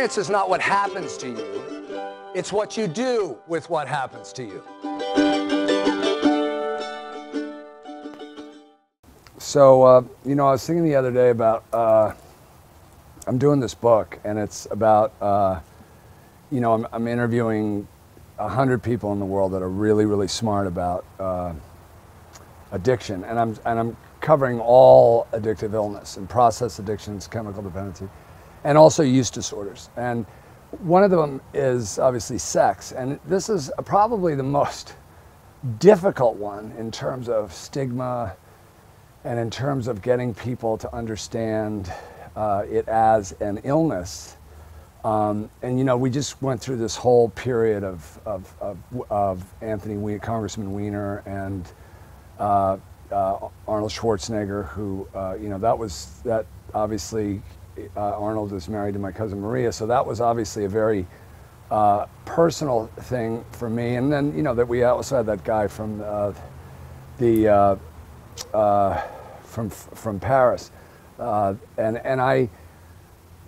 experience is not what happens to you. It's what you do with what happens to you. So, you know, I was thinking the other day about, I'm doing this book, and it's about, you know, I'm interviewing 100 people in the world that are really, really smart about addiction, and I'm covering all addictive illness and process addictions, chemical dependency, and also use disorders. And one of them is obviously sex, and this is probably the most difficult one in terms of stigma and in terms of getting people to understand it as an illness. And you know, we just went through this whole period of Congressman Weiner and Arnold Schwarzenegger, who, you know, that obviously, Arnold is married to my cousin Maria, so that was obviously a very personal thing for me. And then, you know, that we also had that guy from from Paris, and I,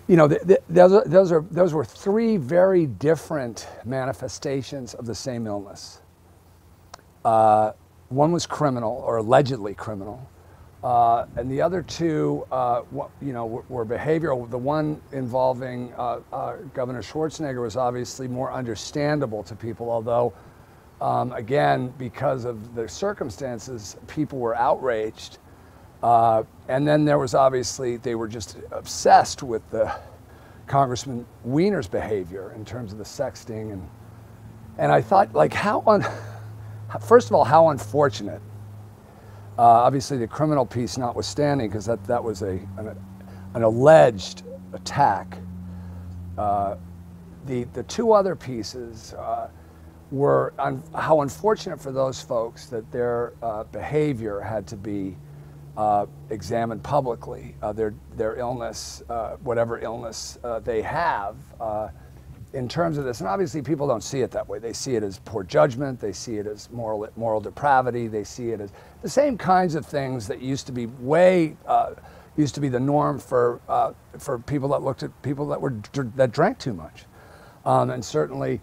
you know, those were three very different manifestations of the same illness. One was criminal, or allegedly criminal, and the other two, you know, were behavioral. The one involving Governor Schwarzenegger was obviously more understandable to people, although, again, because of the circumstances, people were outraged. And then there was obviously, they were just obsessed with the Congressman Weiner's behavior in terms of the sexting, and I thought, like, first of all, how unfortunate. Obviously, the criminal piece notwithstanding, because that was an alleged attack. The two other pieces were how unfortunate for those folks that their behavior had to be examined publicly, their illness, whatever illness they have, in terms of this. And obviously people don't see it that way. They see it as poor judgment, they see it as moral depravity, they see it as the same kinds of things that used to be the norm for people that looked at people that drank too much. And certainly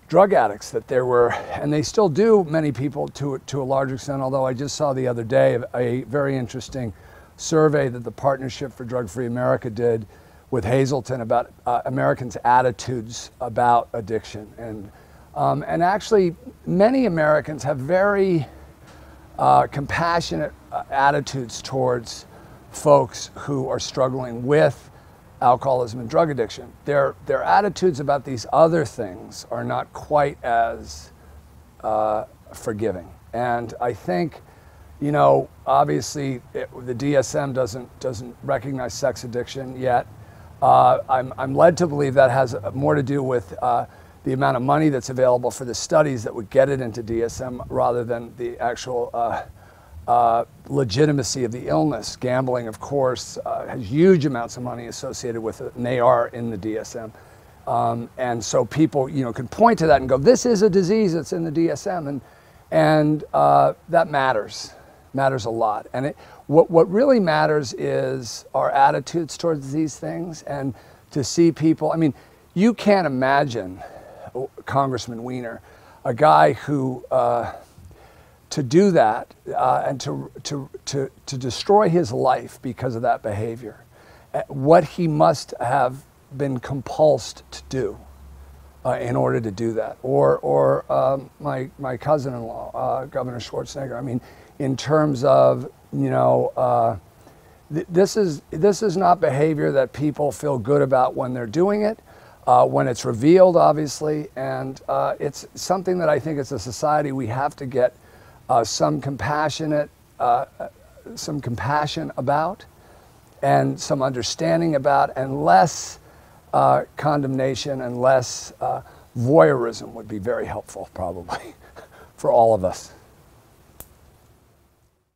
drug addicts, that there were, and they still do, many people to a large extent, although I just saw the other day a very interesting survey that the Partnership for Drug-Free America did with Hazelton about Americans' attitudes about addiction. And actually, many Americans have very compassionate attitudes towards folks who are struggling with alcoholism and drug addiction. Their attitudes about these other things are not quite as forgiving. And I think, you know, obviously the DSM doesn't recognize sex addiction yet. I'm led to believe that has more to do with the amount of money that's available for the studies that would get it into DSM rather than the actual legitimacy of the illness. Gambling, of course, has huge amounts of money associated with it, and they are in the DSM. And so people, you know, can point to that and go, this is a disease that's in the DSM, and that matters a lot. And what really matters is our attitudes towards these things, and to see people. I mean, you can't imagine Congressman Weiner, a guy who to do that and to destroy his life because of that behavior, what he must have been compulsed to do in order to do that, or my cousin-in-law, Governor Schwarzenegger. I mean, in terms of, you know, this is not behavior that people feel good about when they're doing it, when it's revealed, obviously, and it's something that I think as a society we have to get some compassion about, and some understanding about, and less condemnation and less voyeurism would be very helpful, probably, for all of us.